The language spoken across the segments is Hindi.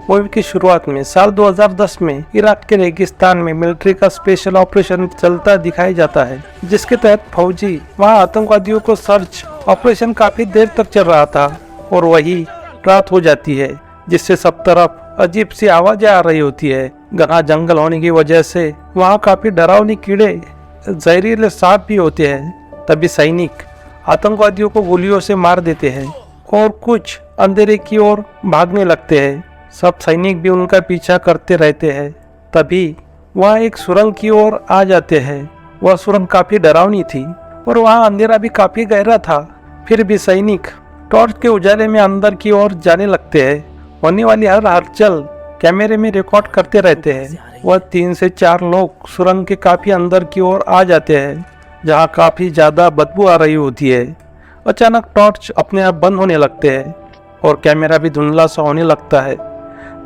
मूवी की शुरुआत में साल 2010 में इराक के रेगिस्तान में मिलिट्री का स्पेशल ऑपरेशन चलता दिखाई जाता है, जिसके तहत फौजी वहां आतंकवादियों को सर्च ऑपरेशन काफी देर तक चल रहा था और वही रात हो जाती है, जिससे सब तरफ अजीब सी आवाजें आ रही होती है। घना जंगल होने की वजह से वहाँ काफी डरावनी कीड़े, जहरीले सांप भी होते हैं। तभी सैनिक आतंकवादियों को गोलियों से मार देते हैं और कुछ अंधेरे की ओर भागने लगते हैं। सब सैनिक भी उनका पीछा करते रहते हैं। तभी वह एक सुरंग की ओर आ जाते हैं। वह सुरंग काफी डरावनी थी और वहाँ अंधेरा भी काफी गहरा था। फिर भी सैनिक टॉर्च के उजाले में अंदर की ओर जाने लगते हैं। होने वाली हर हलचल कैमरे में रिकॉर्ड करते रहते हैं। वह 3 से 4 लोग सुरंग के काफी अंदर की ओर आ जाते हैं, जहाँ काफी ज्यादा बदबू आ रही होती है। अचानक टॉर्च अपने आप बंद होने लगते हैं और कैमरा भी धुंधला सा होने लगता है,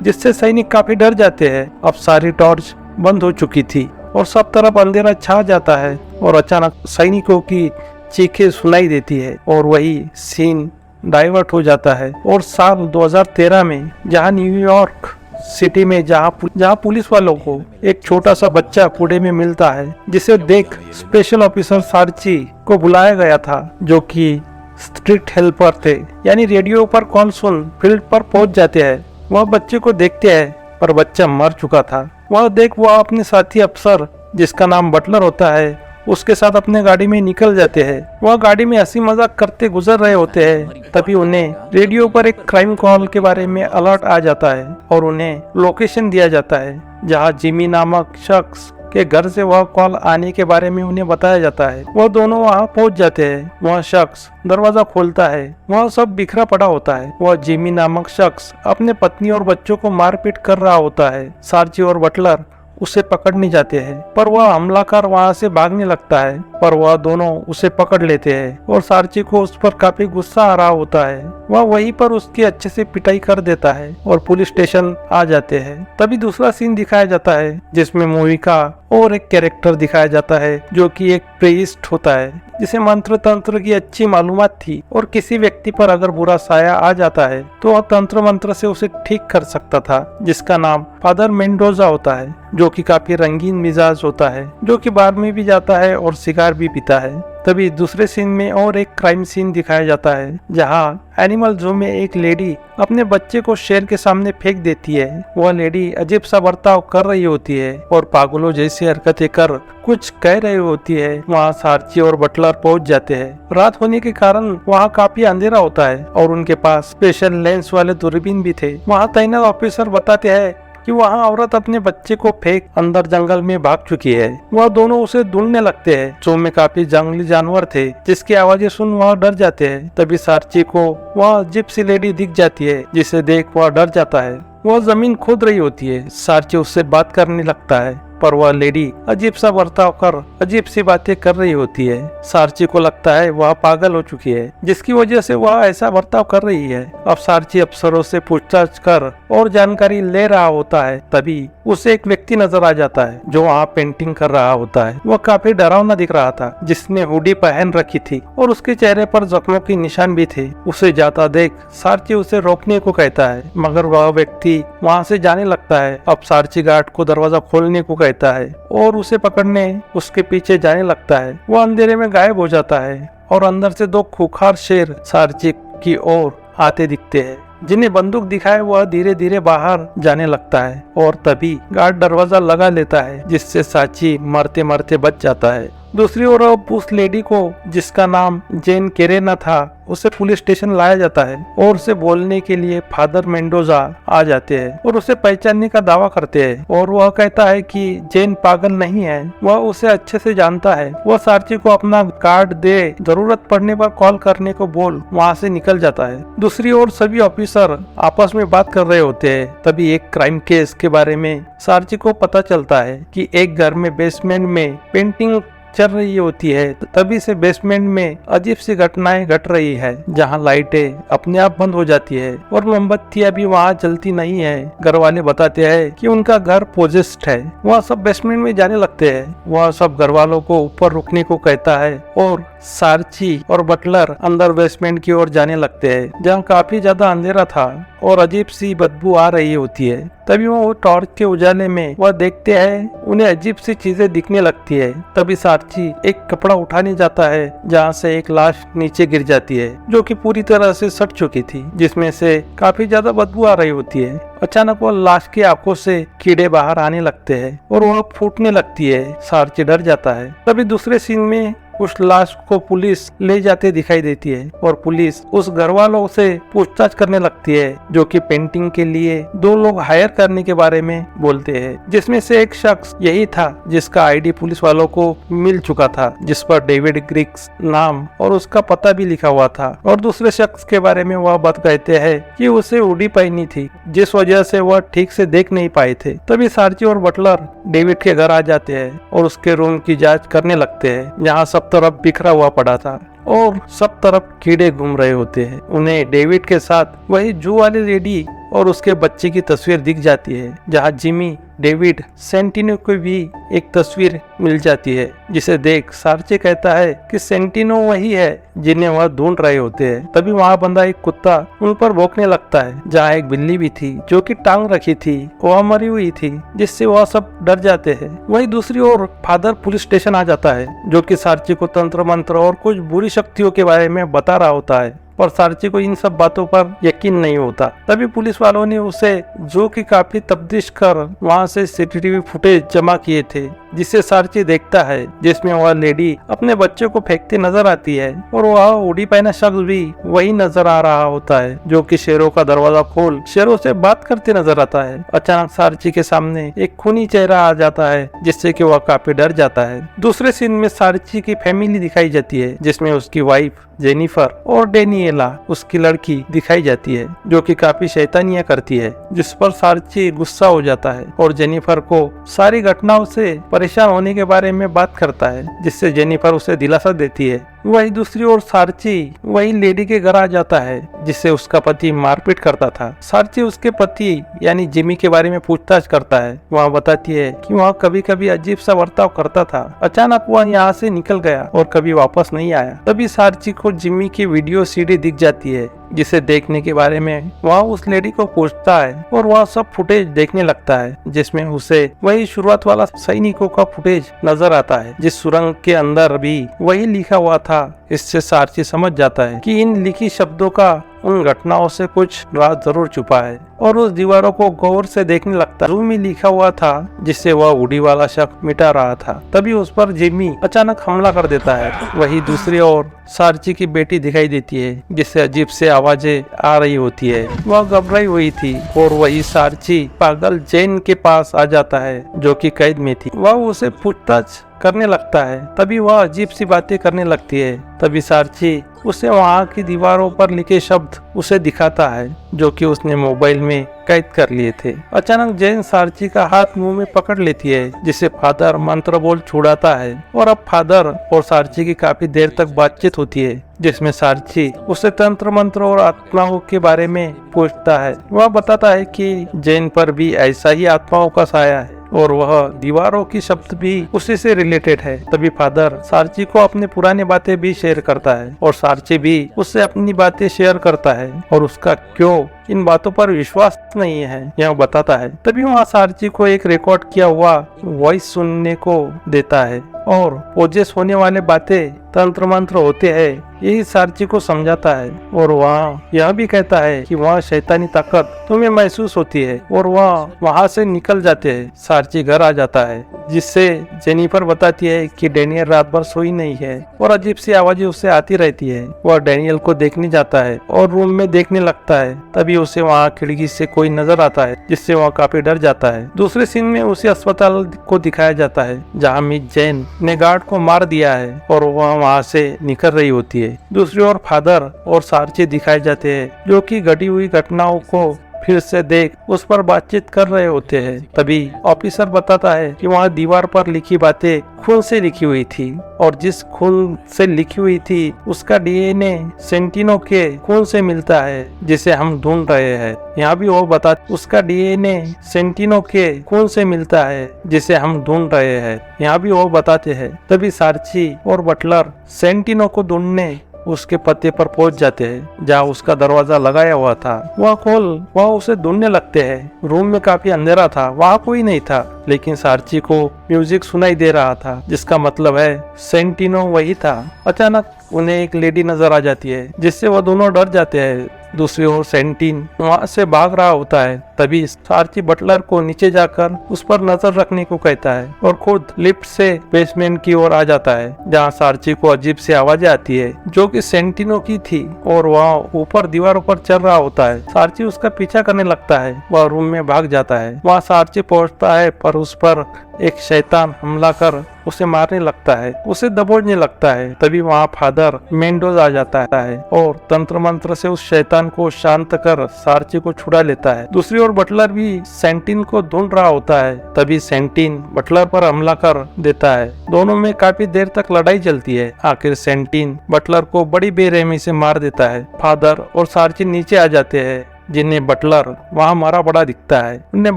जिससे सैनिक काफी डर जाते हैं। अब सारी टॉर्च बंद हो चुकी थी और सब तरफ अंधेरा छा जाता है और अचानक सैनिकों की चीखें सुनाई देती है और वही सीन डाइवर्ट हो जाता है। और साल 2013 में जहां न्यूयॉर्क सिटी में जहां पुलिस वालों को एक छोटा सा बच्चा कूड़े में मिलता है, जिसे देख स्पेशल ऑफिसर सार्ची को बुलाया गया था, जो कि स्ट्रीट हेल्पर थे, यानी रेडियो पर कॉल सुन फील्ड पर पहुंच जाते हैं। वह बच्चे को देखते हैं, पर बच्चा मर चुका था। वह देख वह अपने साथी अफसर, जिसका नाम बटलर होता है, उसके साथ अपने गाड़ी में निकल जाते हैं। वह गाड़ी में हंसी मजाक करते गुजर रहे होते हैं। तभी उन्हें रेडियो पर एक क्राइम कॉल के बारे में अलर्ट आ जाता है और उन्हें लोकेशन दिया जाता है, जहां जिमी नामक शख्स के घर से वह कॉल आने के बारे में उन्हें बताया जाता है। वह दोनों वहां पहुंच जाते हैं। वह शख्स दरवाजा खोलता है। वह सब बिखरा पड़ा होता है। वह जिमी नामक शख्स अपने पत्नी और बच्चों को मारपीट कर रहा होता है। सार्ची और बटलर उसे पकड़ने जाते हैं, पर वह हमलाकार वहां से भागने लगता है, पर वह दोनों उसे पकड़ लेते हैं और सार्ची को उस पर काफी गुस्सा आ रहा होता है। वह वहीं पर उसकी अच्छे से पिटाई कर देता है और पुलिस स्टेशन आ जाते हैं। तभी दूसरा सीन दिखाया जाता है, जिसमें मूवी का और एक कैरेक्टर दिखाया जाता है, जो कि एक प्रीस्ट होता है, जिसे मंत्र तंत्र की अच्छी मालूमात थी और किसी व्यक्ति पर अगर बुरा साया आ जाता है तो वह तंत्र मंत्र से उसे ठीक कर सकता था, जिसका नाम फादर मेंडोजा होता है, जो कि काफी रंगीन मिजाज होता है, जो कि बार में भी जाता है और सिगार भी पीता है। तभी दूसरे सीन में और एक क्राइम सीन दिखाया जाता है, जहां एनिमल जू में एक लेडी अपने बच्चे को शेर के सामने फेंक देती है। वह लेडी अजीब सा बर्ताव कर रही होती है और पागलों जैसी हरकतें कर कुछ कह रही होती है। वहाँ सार्ची और बटलर पहुंच जाते हैं। रात होने के कारण वहाँ काफी अंधेरा होता है और उनके पास स्पेशल लेंस वाले दूरबीन भी थे। वहाँ तैनात ऑफिसर बताते हैं कि वहाँ औरत अपने बच्चे को फेंक अंदर जंगल में भाग चुकी है। वह दोनों उसे ढूंढने लगते हैं। जू में काफी जंगली जानवर थे, जिसकी आवाजें सुन वह डर जाते हैं। तभी सार्ची को वह जिप्सी लेडी दिख जाती है, जिसे देख वह डर जाता है। वह जमीन खोद रही होती है। सार्ची उससे बात करने लगता है, पर वह लेडी अजीब सा बर्ताव कर अजीब सी बातें कर रही होती है। सार्ची को लगता है वह पागल हो चुकी है, जिसकी वजह से वह ऐसा बर्ताव कर रही है। अब सार्ची अफसरों से पूछताछ कर और जानकारी ले रहा होता है। तभी उसे एक व्यक्ति नजर आ जाता है, जो वहाँ पेंटिंग कर रहा होता है। वह काफी डरावना दिख रहा था, जिसने हुडी पहन रखी थी और उसके चेहरे पर जख्मों के निशान भी थे। उसे जाता देख सार्ची उसे रोकने को कहता है, मगर वह व्यक्ति वहाँ से जाने लगता है। अब सार्ची गार्ड को दरवाजा खोलने को कहता है और उसे पकड़ने उसके पीछे जाने लगता है। वह अंधेरे में गायब हो जाता है और अंदर से 2 खूंखार शेर सार्ची की ओर आते दिखते हैं, जिन्हें बंदूक दिखाए वह धीरे धीरे बाहर जाने लगता है और तभी गार्ड दरवाजा लगा लेता है, जिससे सार्ची मरते मरते बच जाता है। दूसरी ओर अब उस लेडी को, जिसका नाम जेन केरेना था, उसे पुलिस स्टेशन लाया जाता है और उसे बोलने के लिए फादर मेंडोजा आ जाते हैं और उसे पहचानने का दावा करते हैं। और वह कहता है कि जेन पागल नहीं है, वह उसे अच्छे से जानता है। वह सार्ची को अपना कार्ड दे, जरूरत पड़ने पर कॉल करने को बोल वहाँ से निकल जाता है। दूसरी ओर सभी ऑफिसर आपस में बात कर रहे होते हैं। तभी एक क्राइम केस के बारे में सार्ची को पता चलता है कि एक घर में बेसमेंट में पेंटिंग चल रही होती है तभी से बेसमेंट में अजीब सी घटनाएं घट रही है, जहाँ लाइटें अपने आप बंद हो जाती है और मोमबत्तियां भी वहाँ जलती नहीं है। घर वाले बताते हैं कि उनका घर पोजेस्ड है। वह सब बेसमेंट में जाने लगते हैं। वह सब घर वालों को ऊपर रुकने को कहता है और सार्ची और बटलर अंदर बेसमेंट की ओर जाने लगते हैं, जहाँ काफी ज्यादा अंधेरा था और अजीब सी बदबू आ रही होती है। तभी वो टॉर्च के उजाले में वह देखते हैं, उन्हें अजीब सी चीजें दिखने लगती है। तभी सार्ची एक कपड़ा उठाने जाता है, जहाँ से एक लाश नीचे गिर जाती है जो कि पूरी तरह से सड़ चुकी थी, जिसमें से काफी ज्यादा बदबू आ रही होती है। अचानक वो लाश की आंखों से कीड़े बाहर आने लगते हैं और वह फूटने लगती है। सार्ची डर जाता है। तभी दूसरे सीन में उस लाश को पुलिस ले जाते दिखाई देती है और पुलिस उस घर वालों से पूछताछ करने लगती है, जो कि पेंटिंग के लिए 2 लोग हायर करने के बारे में बोलते हैं, जिसमें से एक शख्स यही था जिसका आईडी पुलिस वालों को मिल चुका था, जिस पर डेविड ग्रिक्स नाम और उसका पता भी लिखा हुआ था। और दूसरे शख्स के बारे में वह बात कहते हैं कि उसे हुडी पहनी थी, जिस वजह से वह ठीक से देख नहीं पाए थे। तभी सार्ची और बटलर डेविड के घर आ जाते हैं और उसके रूम की जांच करने लगते हैं, जहाँ सब तरफ बिखरा हुआ पड़ा था और सब तरफ कीड़े घूम रहे होते हैं। उन्हें डेविड के साथ वही जू वाली लेडी और उसके बच्चे की तस्वीर दिख जाती है, जहाँ जिमी, डेविड, सेंटिनो को भी एक तस्वीर मिल जाती है, जिसे देख सार्ची कहता है कि सेंटिनो वही है जिन्हें वह ढूंढ रहे होते हैं। तभी वहाँ बंदा एक कुत्ता उन पर भौंकने लगता है, जहाँ एक बिल्ली भी थी जो कि टांग रखी थी, वह मरी हुई थी, जिससे वह सब डर जाते हैं। वही दूसरी ओर फादर पुलिस स्टेशन आ जाता है, जो कि सार्ची को तंत्र मंत्र और कुछ बुरी शक्तियों के बारे में बता रहा होता है, पर सार्ची को इन सब बातों पर यकीन नहीं होता। तभी पुलिस वालों ने उसे जो कि काफी तफ्तीश कर वहां से सीसीटीवी फुटेज जमा किए थे, जिसे सार्ची देखता है, जिसमें वह लेडी अपने बच्चे को फेंकते नजर आती है और वह हुडी पहना शख्स भी वही नजर आ रहा होता है, जो कि शेरों का दरवाजा खोल शेरों से बात करते नजर आता है। अचानक सार्ची के सामने एक खूनी चेहरा आ जाता है, जिससे कि वह काफी डर जाता है। दूसरे सीन में सार्ची की फैमिली दिखाई जाती है, जिसमें उसकी वाइफ जेनिफर और डेनियला उसकी लड़की दिखाई जाती है, जो कि काफी शैतानियां करती है, जिस पर सार्ची गुस्सा हो जाता है और जेनिफर को सारी घटनाओं से परेशान होने के बारे में बात करता है, जिससे जेनिफर उसे दिलासा देती है। वही दूसरी ओर सार्ची वही लेडी के घर आ जाता है, जिससे उसका पति मारपीट करता था। सार्ची उसके पति यानी जिमी के बारे में पूछताछ करता है। वह बताती है कि वह कभी कभी अजीब सा बर्ताव करता था, अचानक वह यहाँ से निकल गया और कभी वापस नहीं आया। तभी सार्ची को जिमी की वीडियो सीडी दिख जाती है, जिसे देखने के बारे में वह उस लेडी को पूछता है और वह सब फुटेज देखने लगता है, जिसमें उसे वही शुरुआत वाला सैनिकों का फुटेज नजर आता है, जिस सुरंग के अंदर भी वही लिखा हुआ था। इससे सार्ची समझ जाता है कि इन लिखी शब्दों का उन घटनाओं से कुछ राज जरूर छुपा है और उस दीवारों को गौर से देखने लगता है। में लिखा हुआ था, जिससे वह हुडी वाला शख्स मिटा रहा था। तभी उस पर जिमी अचानक हमला कर देता है। वही दूसरी ओर सार्ची की बेटी दिखाई देती है, जिससे अजीब से आवाजें आ रही होती है। वह घबराई हुई थी और वही सार्ची पागल जैन के पास आ जाता है, जो कि कैद में थी। वह उसे पूछताछ करने लगता है। तभी वह अजीब सी बातें करने लगती है। तभी सार्ची उसे वहाँ की दीवारों पर लिखे शब्द उसे दिखाता है, जो कि उसने मोबाइल में कैद कर लिए थे। अचानक जैन सार्ची का हाथ मुंह में पकड़ लेती है, जिसे फादर मंत्र बोल छुड़ाता है और अब फादर और सार्ची की काफी देर तक बातचीत होती है, जिसमें सार्ची उसे तंत्र मंत्र और आत्माओं के बारे में पूछता है। वह बताता है कि जैन पर भी ऐसा ही आत्माओं का साया है और वह दीवारों की शब्द भी उसी से रिलेटेड है। तभी फादर सार्ची को अपने पुराने बातें भी शेयर करता है और सार्ची भी उससे अपनी बातें शेयर करता है और उसका क्यों इन बातों पर विश्वास नहीं है यह बताता है। तभी वहाँ सार्ची को एक रिकॉर्ड किया हुआ वॉइस सुनने को देता है और पोजेस होने वाले बातें तंत्र मंत्र होते हैं, यही सार्ची को समझाता है। और वहाँ यह भी कहता है कि वहाँ शैतानी ताकत तुम्हें महसूस होती है और वह वहाँ से निकल जाते हैं। सार्ची घर आ जाता है, जिससे जेनिफर बताती है कि डेनियल रात भर सोई नहीं है और अजीब सी आवाजें उससे आती रहती है। वह डेनियल को देखने जाता है और रूम में देखने लगता है। तभी उसे वहाँ खिड़की से कोई नजर आता है, जिससे वह काफी डर जाता है। दूसरे सीन में उसे अस्पताल को दिखाया जाता है, जहाँ मिस जैन ने गार्ड को मार दिया है और वह वहाँ से निकल रही होती है। दूसरी ओर फादर और सार्ची दिखाए जाते हैं, जो कि घटी हुई घटनाओं को फिर से देख उस पर बातचीत कर रहे होते हैं। तभी ऑफिसर बताता है कि वहाँ दीवार पर लिखी बातें खून से लिखी हुई थी और जिस खून से लिखी हुई थी उसका डीएनए सेंटिनो के खून से मिलता है जिसे हम ढूंढ रहे हैं। यहाँ भी वो बता उसका डीएनए सेंटिनो के खून से मिलता है जिसे हम ढूंढ रहे हैं। यहाँ भी वो बताते हैं। तभी सार्ची और बटलर सेंटिनो को ढूंढने उसके पते पर पहुंच जाते हैं जहाँ उसका दरवाजा लगाया हुआ था। वह उसे ढूंढने लगते हैं। रूम में काफी अंधेरा था, वहाँ कोई नहीं था, लेकिन सार्ची को म्यूजिक सुनाई दे रहा था जिसका मतलब है सेंटिनो वही था। अचानक उन्हें एक लेडी नजर आ जाती है जिससे वह दोनों डर जाते हैं। दूसरी ओर सेंटिन वहाँ से भाग रहा होता है। तभी सार्ची बटलर को नीचे जाकर उस पर नजर रखने को कहता है और खुद लिफ्ट से बेसमेंट की ओर आ जाता है जहाँ सार्ची को अजीब सी आवाजें आती है जो कि सेंटिनो की थी और वह ऊपर दीवारों पर चल रहा होता है। सार्ची उसका पीछा करने लगता है। वह रूम में भाग जाता है। वहाँ सार्ची पहुँचता है पर उस पर एक शैतान हमला कर उसे मारने लगता है, उसे दबोचने लगता है। तभी वहाँ फादर मेंडोज आ जाता है और तंत्र मंत्र से उस शैतान को शांत कर सार्ची को छुड़ा लेता है। दूसरी ओर बटलर भी सेंटिन को ढूंढ रहा होता है। तभी सेंटिन बटलर पर हमला कर देता है। दोनों में काफी देर तक लड़ाई चलती है। आखिर सेंटिन बटलर को बड़ी बेरहमी से मार देता है। फादर और सार्ची नीचे आ जाते हैं जिन्हें बटलर वहाँ मरा पड़ा दिखता है। उन्हें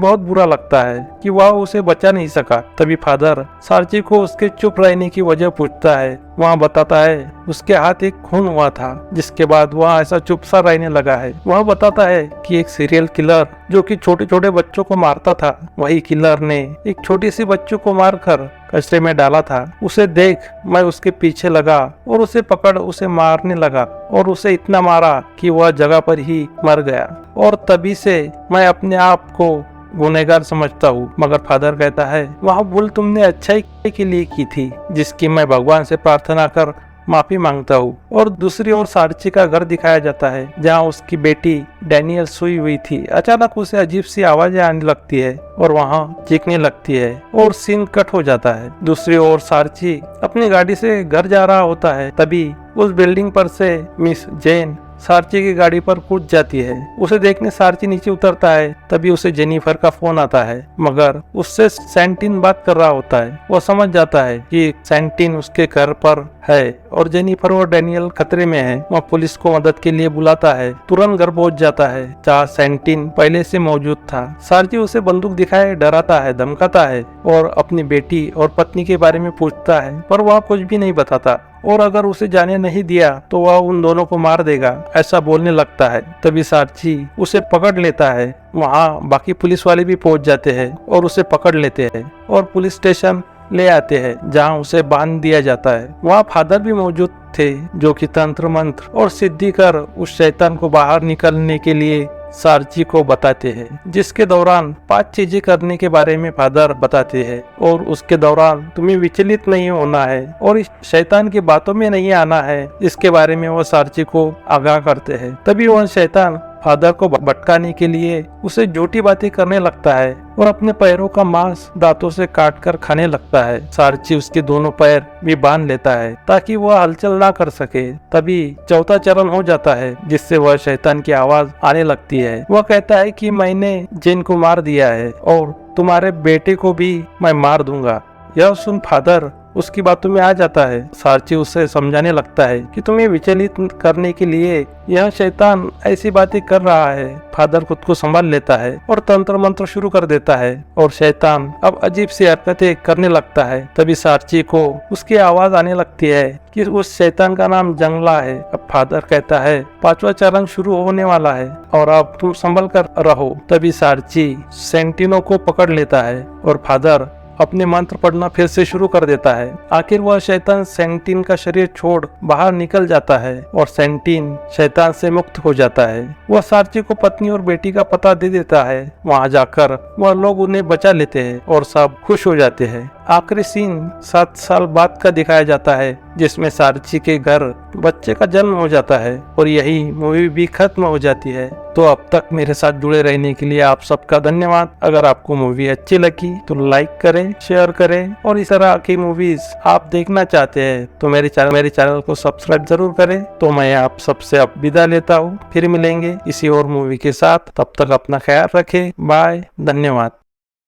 बहुत बुरा लगता है कि वह उसे बचा नहीं सका। तभी फादर सार्ची को उसके चुप रहने की वजह पूछता है। वहाँ बताता है उसके हाथ एक खून हुआ था जिसके बाद वह ऐसा चुप सा रहने लगा है। वह बताता है कि एक सीरियल किलर जो कि छोटे छोटे बच्चों को मारता था, वही किलर ने एक छोटी सी बच्चों को मारकर कचरे में डाला था। उसे देख मैं उसके पीछे लगा और उसे पकड़ उसे मारने लगा और उसे इतना मारा कि वह जगह पर ही मर गया और तभी से मैं अपने आप को गुनहगार समझता हूँ। मगर फादर कहता है वह भूल तुमने अच्छाई के लिए की थी जिसकी मैं भगवान से प्रार्थना कर माफी मांगता हूँ। और दूसरी ओर सार्ची का घर दिखाया जाता है जहाँ उसकी बेटी डैनियल सोई हुई थी। अचानक उसे अजीब सी आवाजें आने लगती है और वहाँ चीखने लगती है और सीन कट हो जाता है। दूसरी ओर सार्ची अपनी गाड़ी से घर जा रहा होता है। तभी उस बिल्डिंग पर से मिस जेन सार्ची की गाड़ी पर कूद जाती है। उसे देखने सार्ची नीचे उतरता है। तभी उसे जेनिफर का फोन आता है मगर उससे सेंटिन बात कर रहा होता है। वो समझ जाता है कि सेंटिन उसके घर पर है और जेनिफर और डैनियल खतरे में है। वह पुलिस को मदद के लिए बुलाता है। तुरंत घर पहुंच जाता है जहाँ सेंटिन पहले से मौजूद था। सार्ची उसे बंदूक दिखाए डराता है, धमकाता है और अपनी बेटी और पत्नी के बारे में पूछता है पर वह कुछ भी नहीं बताता और अगर उसे जाने नहीं दिया तो वह उन दोनों को मार देगा ऐसा बोलने लगता है। तभी सार्ची उसे पकड़ लेता है। वहाँ बाकी पुलिस वाले भी पहुंच जाते हैं और उसे पकड़ लेते हैं और पुलिस स्टेशन ले आते हैं जहाँ उसे बांध दिया जाता है। वहाँ फादर भी मौजूद थे जो कि तंत्र मंत्र और सिद्धि कर उस शैतान को बाहर निकलने के लिए सार्ची को बताते हैं, जिसके दौरान 5 चीजें करने के बारे में फादर बताते हैं और उसके दौरान तुम्हें विचलित नहीं होना है और इस शैतान की बातों में नहीं आना है। इसके बारे में वो सार्ची को आगाह करते हैं। तभी वह शैतान फादर को भटकाने के लिए उसे झूठी बातें करने लगता है और अपने पैरों का मांस दांतों से काट कर खाने लगता है। सार्ची उसके दोनों पैर भी बांध लेता है ताकि वह हलचल ना कर सके। तभी चौथा चरण हो जाता है जिससे वह शैतान की आवाज आने लगती है। वह कहता है कि मैंने जेन को मार दिया है और तुम्हारे बेटे को भी मैं मार दूंगा। यह सुन फादर उसकी बातों में आ जाता है। सार्ची उसे समझाने लगता है कि तुम्हें विचलित करने के लिए यह शैतान ऐसी बातें कर रहा है। फादर खुद को संभाल लेता है और तंत्र मंत्र शुरू कर देता है और शैतान अब अजीब सी हरकतें करने लगता है। तभी सार्ची को उसकी आवाज आने लगती है कि उस शैतान का नाम जंगला है। अब फादर कहता है 5वां चरण शुरू होने वाला है और अब तुम संभल कर रहो। तभी सार्ची सेंटिनो को पकड़ लेता है और फादर अपने मंत्र पढ़ना फिर से शुरू कर देता है। आखिर वह शैतान सेंटिन का शरीर छोड़ बाहर निकल जाता है और सेंटिन शैतान से मुक्त हो जाता है। वह सार्ची को पत्नी और बेटी का पता दे देता है। वहां जाकर वह लोग उन्हें बचा लेते हैं और सब खुश हो जाते हैं। आखिरी सीन 7 साल बाद का दिखाया जाता है, जिसमें सारची के घर बच्चे का जन्म हो जाता है और यही मूवी भी खत्म हो जाती है। तो अब तक मेरे साथ जुड़े रहने के लिए आप सबका धन्यवाद। अगर आपको मूवी अच्छी लगी तो लाइक करें, शेयर करें और इस तरह की मूवीज आप देखना चाहते हैं तो मेरे चैनल को सब्सक्राइब जरूर करें। तो मैं आप सबसे अब विदा लेता हूँ, फिर मिलेंगे किसी और मूवी के साथ। तब तक अपना ख्याल रखें। बाय, धन्यवाद।